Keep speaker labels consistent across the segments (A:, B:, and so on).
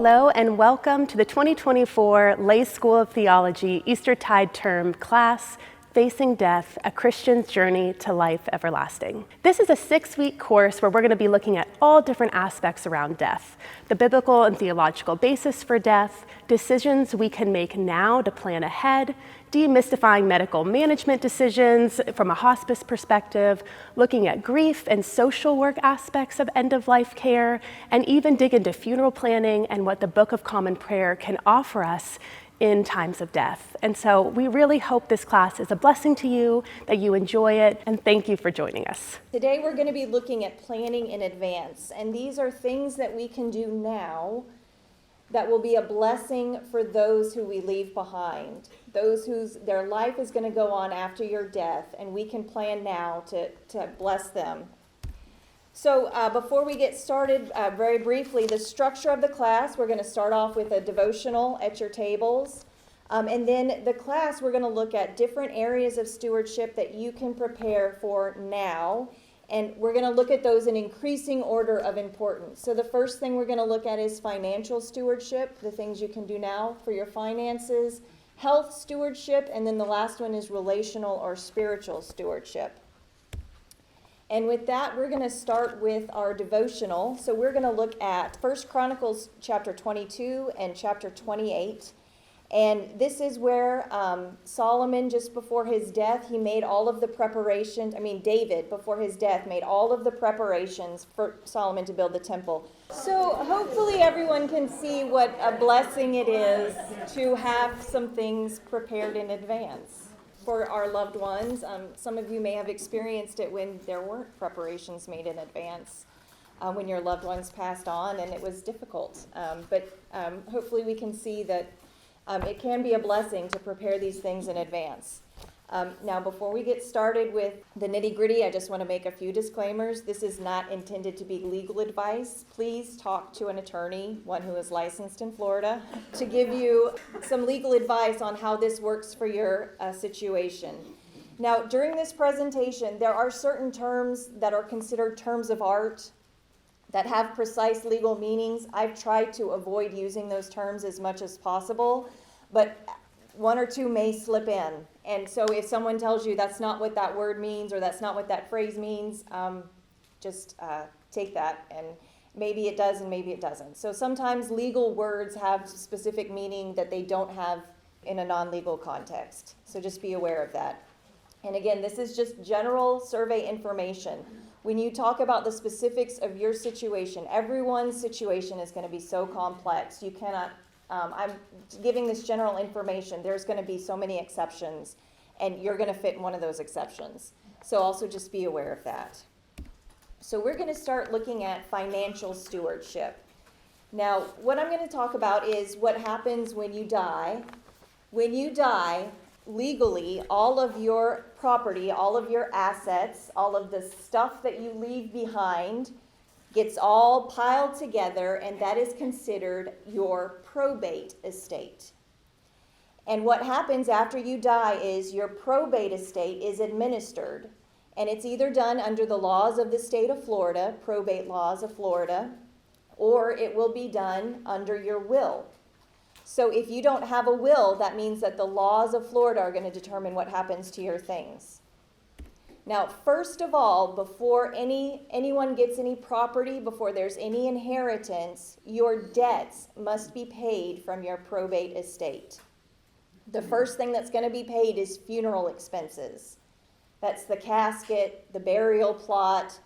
A: Hello and welcome to the 2024 Lay School of Theology Eastertide term class, Facing Death, A Christian's Journey to Life Everlasting. This is a 6-week course where we're going to be looking at all different aspects around death, the biblical and theological basis for death, decisions we can make now to plan ahead, demystifying medical management decisions from a hospice perspective, looking at grief and social work aspects of end-of-life care, and even dig into funeral planning and what the Book of Common Prayer can offer us in times of death. And so we really hope this class is a blessing to you, that you enjoy it, and thank you for joining us.
B: Today we're going to be looking at planning in advance, and these are things that we can do now that will be a blessing for those who we leave behind, those whose their life is going to go on after your death, and we can plan now to bless them. So before we get started, very briefly, the structure of the class, we're going to start off with a devotional at your tables. And then the class, we're going to look at different areas of stewardship that you can prepare for now. And we're going to look at those in increasing order of importance. So the first thing we're going to look at is financial stewardship, the things you can do now for your finances, health stewardship, and then the last one is relational or spiritual stewardship. And with that, we're going to start with our devotional. So we're going to look at 1 Chronicles chapter 22 and chapter 28. And this is where Solomon, just before his death, he made all of the preparations. David, before his death, made all of the preparations for Solomon to build the temple. So hopefully everyone can see what a blessing it is to have some things prepared in advance for our loved ones. Some of you may have experienced it when there weren't preparations made in advance, when your loved ones passed on, and it was difficult. But hopefully we can see that it can be a blessing to prepare these things in advance. Now, before we get started with the nitty-gritty, I just want to make a few disclaimers. This is not intended to be legal advice. Please talk to an attorney, one who is licensed in Florida, to give you some legal advice on how this works for your situation. Now, during this presentation, there are certain terms that are considered terms of art that have precise legal meanings. I've tried to avoid using those terms as much as possible, but one or two may slip in. And so if someone tells you that's not what that word means or that's not what that phrase means, just take that, and maybe it does and maybe it doesn't. So sometimes legal words have specific meaning that they don't have in a non-legal context. So just be aware of that. And again, this is just general survey information. When you talk about the specifics of your situation, everyone's situation is going to be so complex. You cannot, I'm giving this general information. There's going to be so many exceptions, and you're going to fit in one of those exceptions. So also just be aware of that. So we're going to start looking at financial stewardship. Now, what I'm going to talk about is what happens when you die. When you die, legally, all of your property, all of your assets, all of the stuff that you leave behind gets all piled together, and that is considered your probate estate. And what happens after you die is your probate estate is administered, and it's either done under the laws of the state of Florida, probate laws of Florida, or it will be done under your will. So if you don't have a will, that means that the laws of Florida are going to determine what happens to your things. Now, first of all, before anyone gets any property, before there's any inheritance, your debts must be paid from your probate estate. The first thing that's going to be paid is funeral expenses. That's the casket, the burial plot,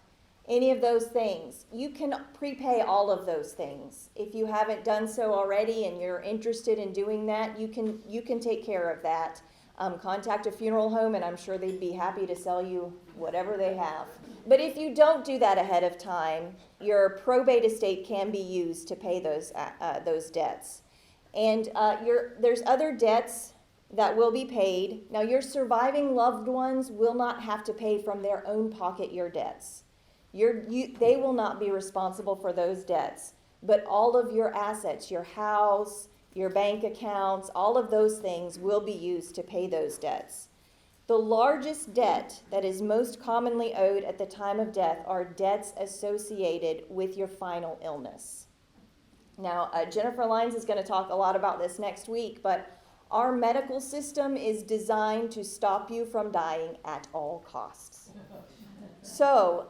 B: any of those things. You can prepay all of those things. If you haven't done so already and you're interested in doing that, you can take care of that. Contact a funeral home, and I'm sure they'd be happy to sell you whatever they have. But if you don't do that ahead of time, your probate estate can be used to pay those debts. And there's other debts that will be paid. Now, your surviving loved ones will not have to pay from their own pocket your debts. They will not be responsible for those debts, but all of your assets, your house, your bank accounts, all of those things will be used to pay those debts. The largest debt that is most commonly owed at the time of death are debts associated with your final illness. Now, Jennifer Lyons is going to talk a lot about this next week, but our medical system is designed to stop you from dying at all costs. So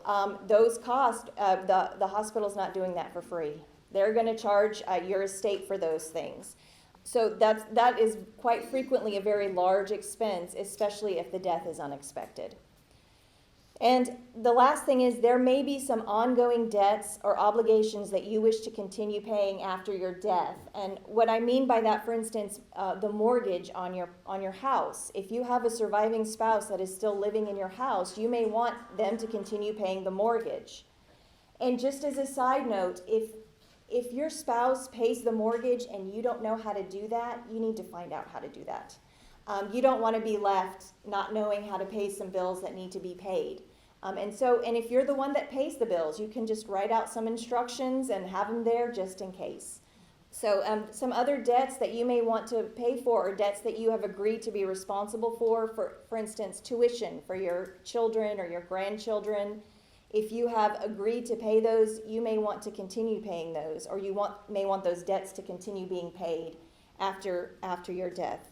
B: those costs, the hospital's not doing that for free. They're going to charge your estate for those things. So that is quite frequently a very large expense, especially if the death is unexpected. And the last thing is there may be some ongoing debts or obligations that you wish to continue paying after your death. And what I mean by that, for instance, the mortgage on your house. If you have a surviving spouse that is still living in your house, you may want them to continue paying the mortgage. And just as a side note, if your spouse pays the mortgage and you don't know how to do that, you need to find out how to do that. You don't want to be left not knowing how to pay some bills that need to be paid. And if you're the one that pays the bills, you can just write out some instructions and have them there just in case. So some other debts that you may want to pay for, or debts that you have agreed to be responsible for instance, tuition for your children or your grandchildren. If you have agreed to pay those, you may want to continue paying those, or you may want those debts to continue being paid after your death.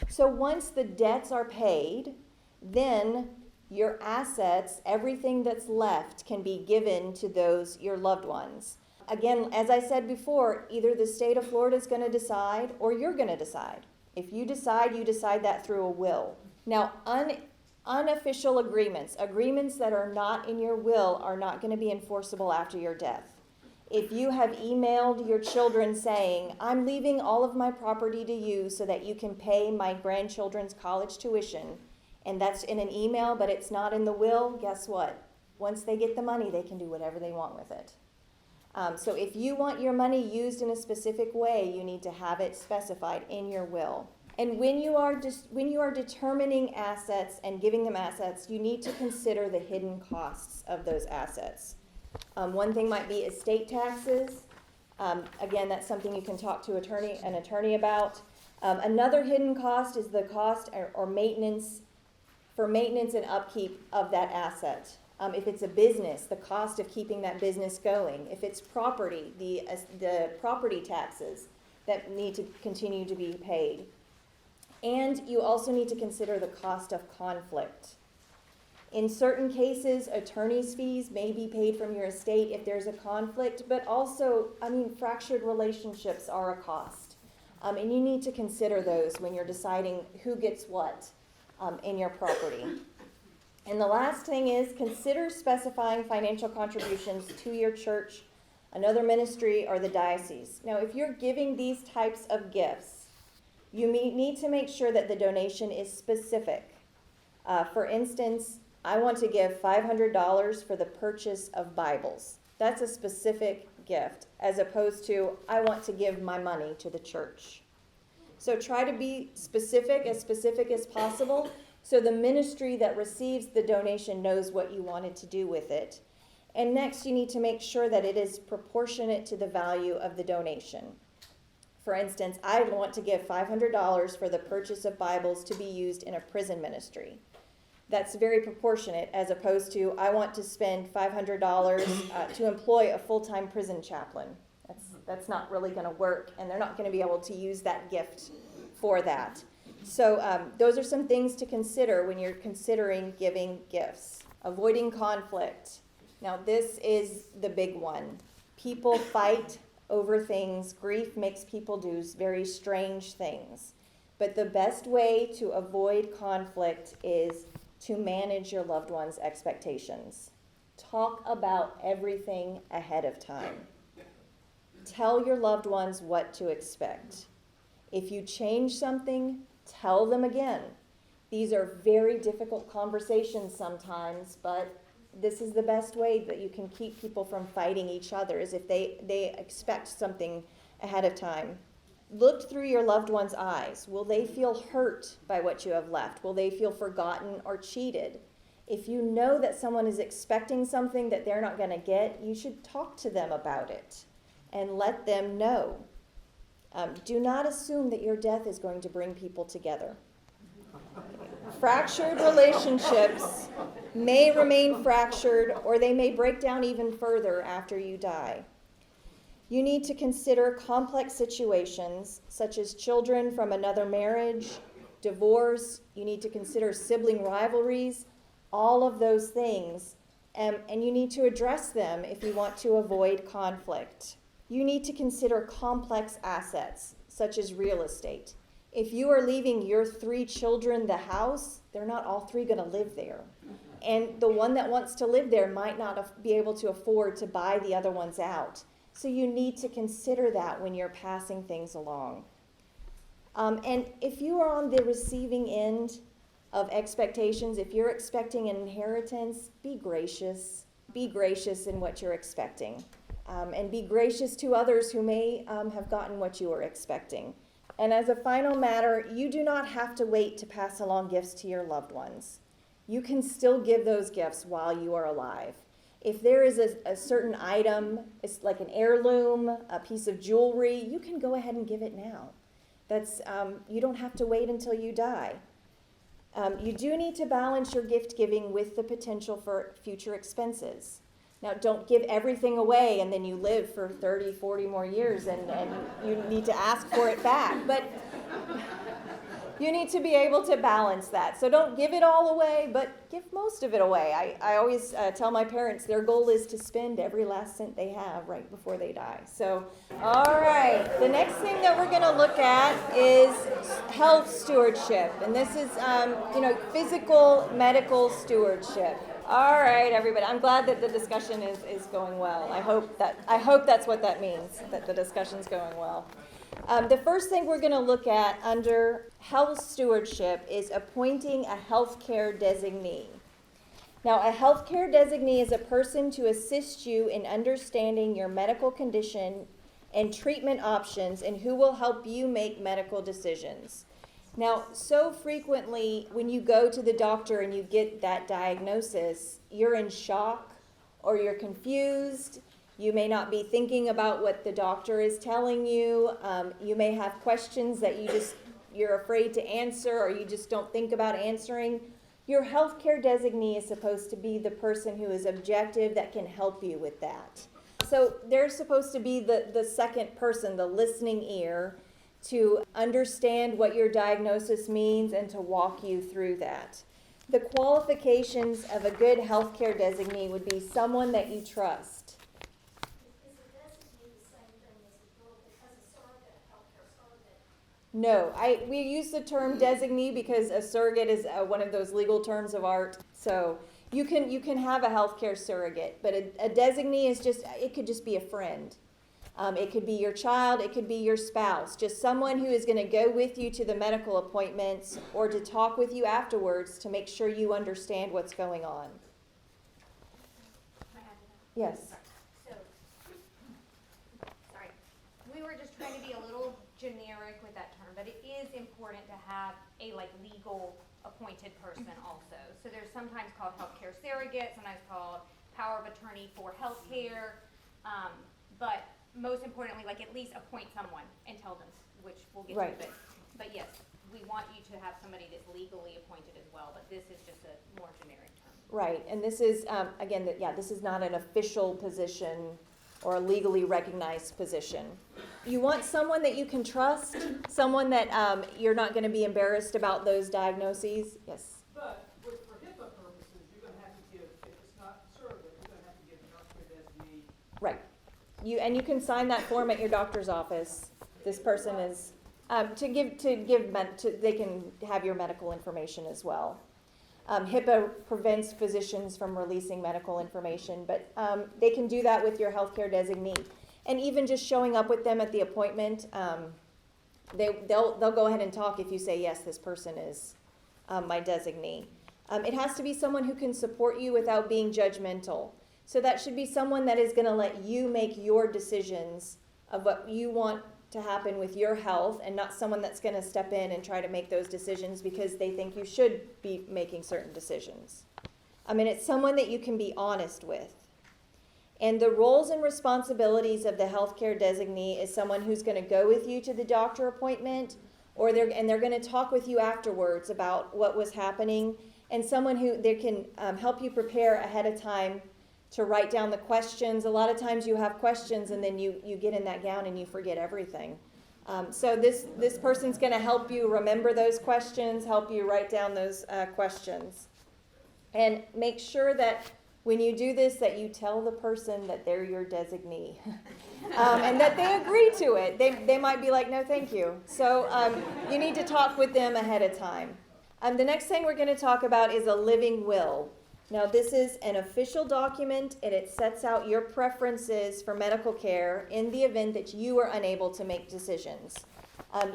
B: So once the debts are paid, then your assets, everything that's left, can be given to your loved ones. Again, as I said before, either the state of Florida is going to decide or you're going to decide. If you decide that through a will. Now, unofficial agreements that are not in your will, are not going to be enforceable after your death. If you have emailed your children saying, I'm leaving all of my property to you so that you can pay my grandchildren's college tuition, and that's in an email but it's not in the will, guess what? Once they get the money, they can do whatever they want with it. So if you want your money used in a specific way, you need to have it specified in your will. And when you are determining assets and giving them assets, you need to consider the hidden costs of those assets. One thing might be estate taxes. Again, that's something you can talk to an attorney about. Another hidden cost is the cost or maintenance and upkeep of that asset. If it's a business, the cost of keeping that business going. If it's property, the property taxes that need to continue to be paid. And you also need to consider the cost of conflict. In certain cases, attorney's fees may be paid from your estate if there's a conflict, but also, fractured relationships are a cost. And you need to consider those when you're deciding who gets what in your property. And the last thing is, consider specifying financial contributions to your church, another ministry, or the diocese. Now, if you're giving these types of gifts, you need to make sure that the donation is specific. For instance, I want to give $500 for the purchase of Bibles. That's a specific gift, as opposed to, I want to give my money to the church. So try to be specific as possible, so the ministry that receives the donation knows what you wanted to do with it. And next, you need to make sure that it is proportionate to the value of the donation. For instance, I want to give $500 for the purchase of Bibles to be used in a prison ministry. That's very proportionate, as opposed to, I want to spend $500 to employ a full-time prison chaplain. That's not really going to work, and they're not going to be able to use that gift for that. So those are some things to consider when you're considering giving gifts. Avoiding conflict. Now, this is the big one. People fight over things. Grief makes people do very strange things. But the best way to avoid conflict is to manage your loved one's expectations. Talk about everything ahead of time. Tell your loved ones what to expect. If you change something, tell them again. These are very difficult conversations sometimes, but this is the best way that you can keep people from fighting each other, is if they expect something ahead of time. Look through your loved one's eyes. Will they feel hurt by what you have left? Will they feel forgotten or cheated? If you know that someone is expecting something that they're not going to get, you should talk to them about it and let them know. Do not assume that your death is going to bring people together. Fractured relationships may remain fractured, or they may break down even further after you die. You need to consider complex situations such as children from another marriage, divorce. You need to consider sibling rivalries, all of those things. And you need to address them if you want to avoid conflict. You need to consider complex assets such as real estate. If you are leaving your 3 children the house, they're not all 3 going to live there. And the one that wants to live there might not be able to afford to buy the other ones out. So you need to consider that when you're passing things along. And if you are on the receiving end of expectations, if you're expecting an inheritance, be gracious. Be gracious in what you're expecting. And be gracious to others who may have gotten what you were expecting. And as a final matter, you do not have to wait to pass along gifts to your loved ones. You can still give those gifts while you are alive. If there is a certain item, it's like an heirloom, a piece of jewelry, you can go ahead and give it now. You don't have to wait until you die. You do need to balance your gift giving with the potential for future expenses. Now, don't give everything away and then you live for 30, 40 more years and you need to ask for it back. But you need to be able to balance that. So don't give it all away, but give most of it away. I always tell my parents their goal is to spend every last cent they have right before they die. So, all right. The next thing that we're going to look at is health stewardship. And this is, physical, medical stewardship. All right, everybody. I'm glad that the discussion is going well. I hope that's what that means, that the discussion's going well. The first thing we're going to look at under health stewardship is appointing a healthcare designee. Now, a healthcare designee is a person to assist you in understanding your medical condition and treatment options and who will help you make medical decisions. Now, so frequently when you go to the doctor and you get that diagnosis, you're in shock or you're confused. You may not be thinking about what the doctor is telling you. You may have questions that you're afraid to answer or you just don't think about answering. Your healthcare designee is supposed to be the person who is objective that can help you with that. So they're supposed to be the second person, the listening ear, to understand what your diagnosis means and to walk you through that. The qualifications of a good healthcare designee would be someone that you trust.
C: Is a designee the same thing as a surrogate, a healthcare surrogate?
B: No, we use the term designee because a surrogate is one of those legal terms of art. So you can have a healthcare surrogate, but a designee is it could just be a friend. It could be your child, it could be your spouse, just someone who is going to go with you to the medical appointments or to talk with you afterwards to make sure you understand what's going on. Yes.
D: So, sorry, we were just trying to be a little generic with that term, but it is important to have a legal appointed person also. So there's sometimes called healthcare surrogate, sometimes called power of attorney for healthcare, but most importantly, at least appoint someone and tell them, which we'll get
B: Right.
D: to. But yes, we want you to have somebody that's legally appointed as well, but this is just a more generic term.
B: Right, and this is, this is not an official position or a legally recognized position. You want someone that you can trust, someone that you're not going to be embarrassed about those diagnoses. Yes?
E: But for HIPAA purposes, you're going to have to give, if it's not surrogate, you're going to have to give a healthcare designee.
B: Right. You can sign that form at your doctor's office. This person is, they can have your medical information as well. HIPAA prevents physicians from releasing medical information, but they can do that with your healthcare designee. And even just showing up with them at the appointment, they'll go ahead and talk if you say, yes, this person is my designee. It has to be someone who can support you without being judgmental. So that should be someone that is going to let you make your decisions of what you want to happen with your health and not someone that's going to step in and try to make those decisions because they think you should be making certain decisions. It's someone that you can be honest with. And the roles and responsibilities of the healthcare designee is someone who's going to go with you to the doctor appointment or they're going to talk with you afterwards about what was happening and someone who they can help you prepare ahead of time to write down the questions. A lot of times you have questions and then you get in that gown and you forget everything. So this person's going to help you remember those questions, help you write down those questions. And make sure that when you do this, that you tell the person that they're your designee. And that they agree to it. They might be like, no, thank you. So you need to talk with them ahead of time. The next thing we're going to talk about is a living will. Now, this is an official document, and it sets out your preferences for medical care in the event that you are unable to make decisions.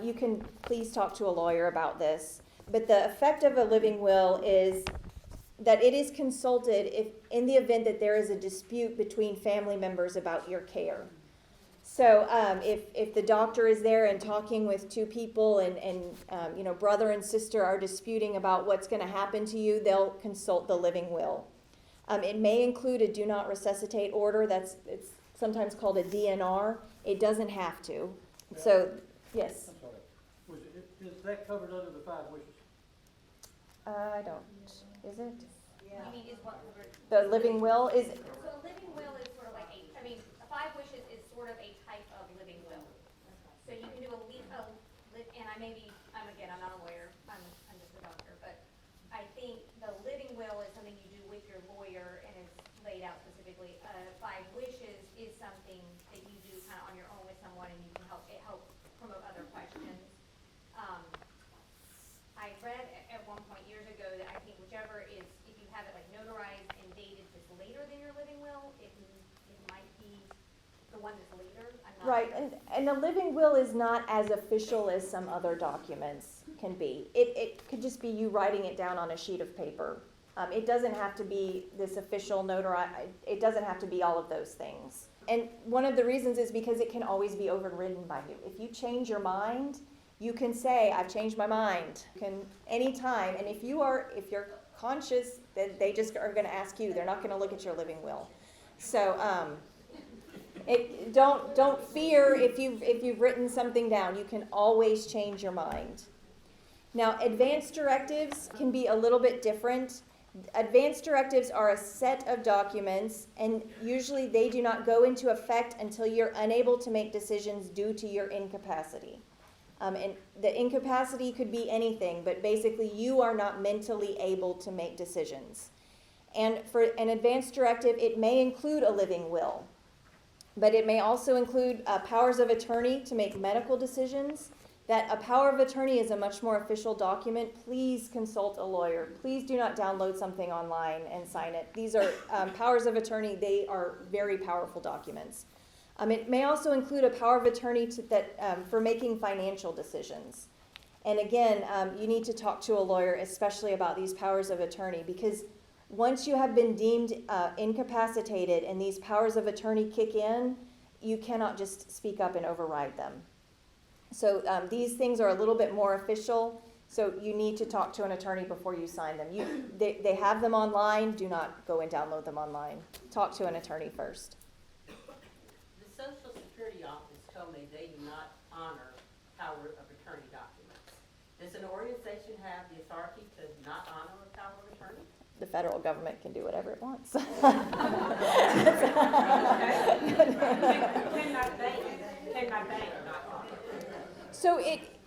B: You can please talk to a lawyer about this. But the effect of a living will is that it is consulted if in the event that there is a dispute between family members about your care. So if the doctor is there and talking with two people and brother and sister are disputing about what's going to happen to you, they'll consult the living will. It may include a do not resuscitate order. It's sometimes called a DNR. It doesn't have to. So, yes.
F: I'm sorry. Is that covered under the 5 wishes?
B: I don't. Is it?
D: You mean is what covered?
B: The living will is.
D: So a living will is sort of like a 5 wishes is sort of a type of living will. So you can do and I'm not a lawyer, I'm just a doctor, but I think the living will is something you do with your lawyer and is laid out specifically. 5 wishes is something that you do kind of on your own with someone and you can help promote other questions. I read at one point years ago that I think whichever is, if you have it like notarized and dated that's later than your living will, it might be the one that's later. I'm not
B: Right,
D: sure.
B: and a living will is not as official as some other documents can be. It could just be you writing it down on a sheet of paper. It doesn't have to be this official notarized, it doesn't have to be all of those things. And one of the reasons is because it can always be overridden by you. If you change your mind, you can say, I've changed my mind. You can anytime, and if you're conscious, then they just are going to ask you. They're not going to look at your living will. So don't fear if you've written something down. You can always change your mind. Now, advance directives can be a little bit different. Advance directives are a set of documents, and usually they do not go into effect until you're unable to make decisions due to your incapacity. And the incapacity could be anything, but basically you are not mentally able to make decisions. And for an advance directive, it may include a living will, but it may also include powers of attorney to make medical decisions. That a power of attorney is a much more official document. Please consult a lawyer. Please do not download something online and sign it. These are powers of attorney. They are very powerful documents. It may also include a power of attorney for making financial decisions. And again, you need to talk to a lawyer, especially about these powers of attorney, because once you have been deemed incapacitated and these powers of attorney kick in, you cannot just speak up and override them. So these things are a little bit more official, so you need to talk to an attorney before you sign them. They have them online. Do not go and download them online. Talk to an attorney first.
G: The Social Security office told me they do not honor power of attorney documents. Does an organization have the authority to not honor a power of attorney?
B: The federal government can do whatever it wants.
G: Can my bank not honor?
B: So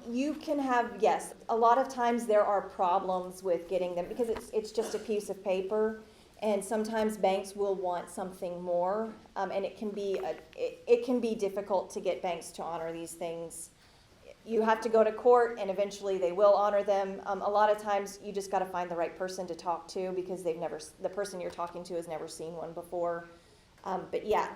B: you can have, yes, a lot of times there are problems with getting them because it's just a piece of paper, and sometimes banks will want something more, and it can be difficult to get banks to honor these things. You have to go to court, and eventually they will honor them. A lot of times you just got to find the right person to talk to because the person you're talking to has never seen one before. But yeah,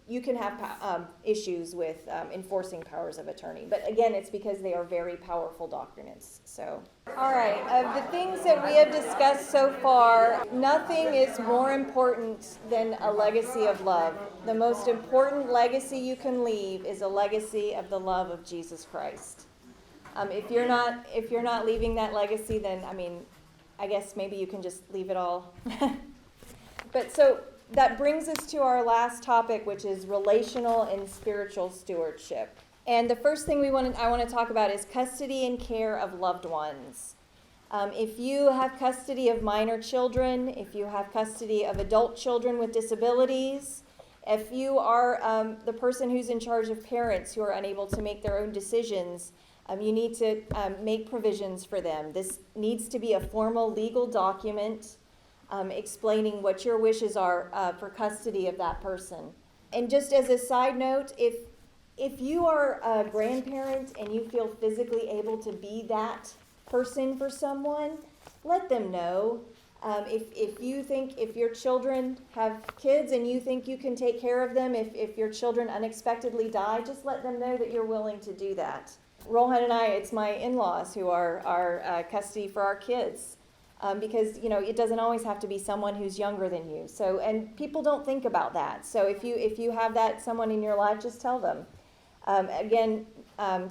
B: you can have issues with enforcing powers of attorney. But again, it's because they are very powerful documents. So, all right, of the things that we have discussed so far, nothing is more important than a legacy of love. The most important legacy you can leave is a legacy of the love of Jesus Christ. If you're not leaving that legacy, then I guess maybe you can just leave it all. But so. That brings us to our last topic, which is relational and spiritual stewardship. And the first thing I want to talk about is custody and care of loved ones. If you have custody of minor children, if you have custody of adult children with disabilities, if you are the person who's in charge of parents who are unable to make their own decisions, you need to make provisions for them. This needs to be a formal legal document explaining what your wishes are for custody of that person. And just as a side note, if you are a grandparent and you feel physically able to be that person for someone, let them know. If you think, if your children have kids and you think you can take care of them, if your children unexpectedly die, just let them know that you're willing to do that. Rohan and I, it's my in-laws who are our custody for our kids. Because, it doesn't always have to be someone who's younger than you. So, and people don't think about that. So if you have that someone in your life, just tell them. Again,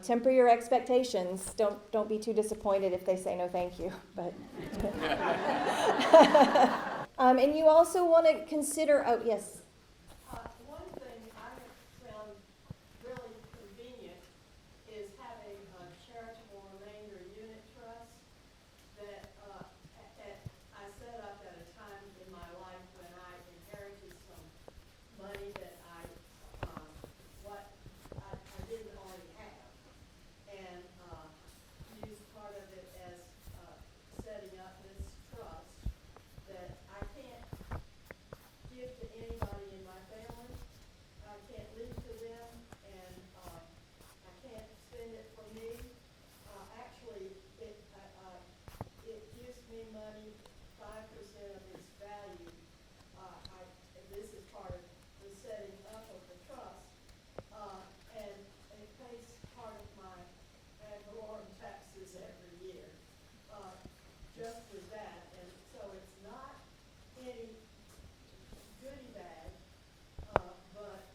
B: temper your expectations. Don't be too disappointed if they say no thank you. But and you also want to consider, oh yes.
H: One thing I have found really convenient is having a charitable remainder unit trust that I set up at a time in my life when I inherited some money that I didn't already have, and used part of it as setting up this trust that I can't give to anybody in my family. I can't leave to them, and I can't spend it for me. Actually, it gives me money, 5% of its value. This is part of the setting up of the trust, and it pays part of my ad valorem taxes every year, just with that. And so it's not any goodie bag, but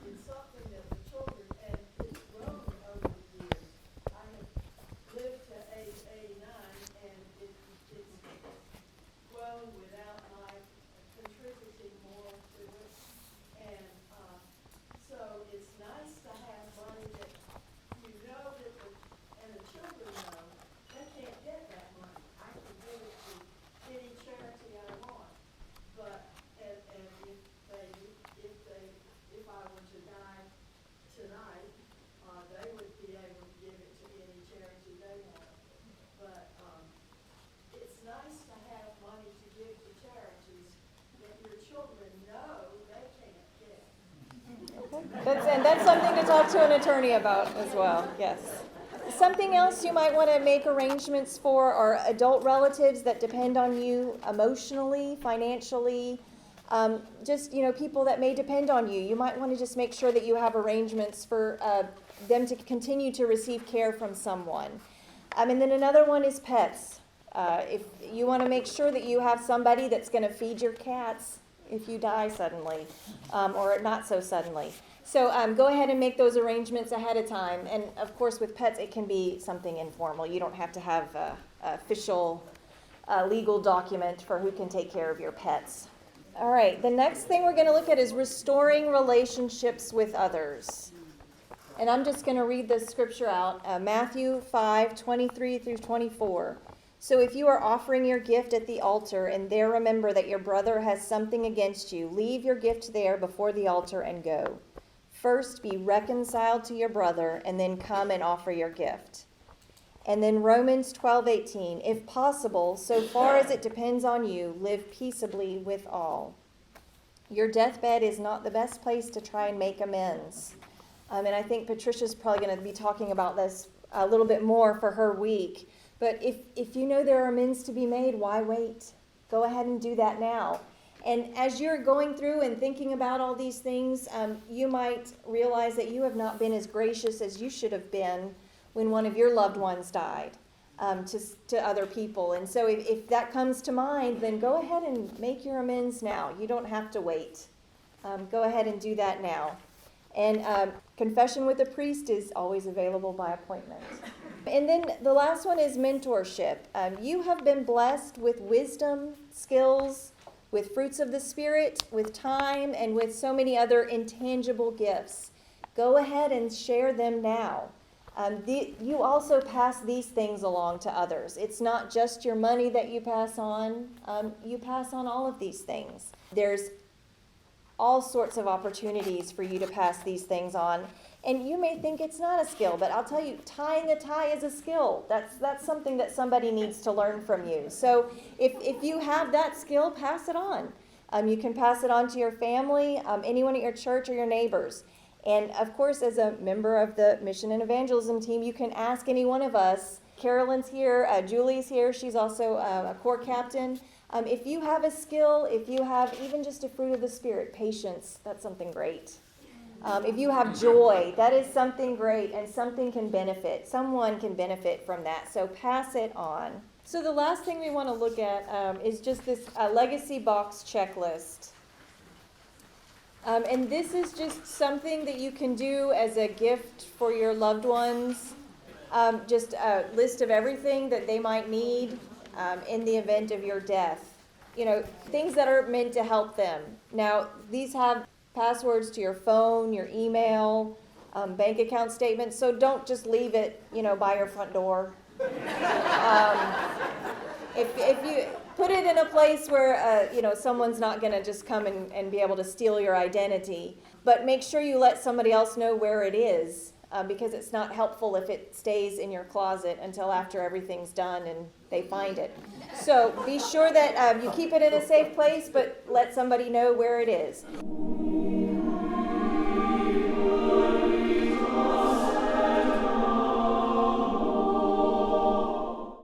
H: it's something that the children, and it's grown over the years. I have lived to age 89, and it's grown without my contributing more to it. And so it's nice to have money that you know that and the children know they can't get that money. I can give it to any charity I want. But if I were to die tonight, they would be able to give it to any charity they want. But it's nice to have money to give to charities that your children know they can't get.
B: That's something to talk to an attorney about as well, yes. Something else you might want to make arrangements for are adult relatives that depend on you emotionally, financially, just, people that may depend on you. You might want to just make sure that you have arrangements for them to continue to receive care from someone. And then another one is pets. If you want to make sure that you have somebody that's going to feed your cats if you die suddenly, or not so suddenly. So go ahead and make those arrangements ahead of time. And of course, with pets, it can be something informal. You don't have to have an official legal document for who can take care of your pets. All right, the next thing we're going to look at is restoring relationships with others. And I'm just going to read the scripture out, Matthew 5:23 through 24. So if you are offering your gift at the altar and there remember that your brother has something against you, leave your gift there before the altar and go. First be reconciled to your brother and then come and offer your gift. And then Romans 12:18, if possible, so far as it depends on you, live peaceably with all. Your deathbed is not the best place to try and make amends. And I think Patricia's probably going to be talking about this a little bit more for her week. But if you know there are amends to be made, why wait? Go ahead and do that now. And as you're going through and thinking about all these things, you might realize that you have not been as gracious as you should have been when one of your loved ones died to other people. And so if that comes to mind, then go ahead and make your amends now. You don't have to wait. Go ahead and do that now. And confession with a priest is always available by appointment. And then the last one is mentorship. You have been blessed with wisdom, skills, with fruits of the Spirit, with time, and with so many other intangible gifts. Go ahead and share them now. You also pass these things along to others. It's not just your money that you pass on. You pass on all of these things. There's all sorts of opportunities for you to pass these things on. And you may think it's not a skill, but I'll tell you, tying a tie is a skill. That's something that somebody needs to learn from you. So if you have that skill, pass it on. You can pass it on to your family, anyone at your church or your neighbors. And of course, as a member of the mission and evangelism team, you can ask any one of us. Carolyn's here, Julie's here, she's also a corps captain. If you have a skill, if you have even just a fruit of the Spirit, patience, that's something great. If you have joy, that is something great, and something can benefit. Someone can benefit from that, so pass it on. So the last thing we want to look at is just this legacy box checklist. And this is just something that you can do as a gift for your loved ones. Just a list of everything that they might need in the event of your death. You know, things that are meant to help them. Now, these have passwords to your phone, your email, bank account statements, so don't just leave it, by your front door. If you put it in a place where, someone's not going to just come and be able to steal your identity, but make sure you let somebody else know where it is, because it's not helpful if it stays in your closet until after everything's done and they find it. So be sure that you keep it in a safe place, but let somebody know where it is.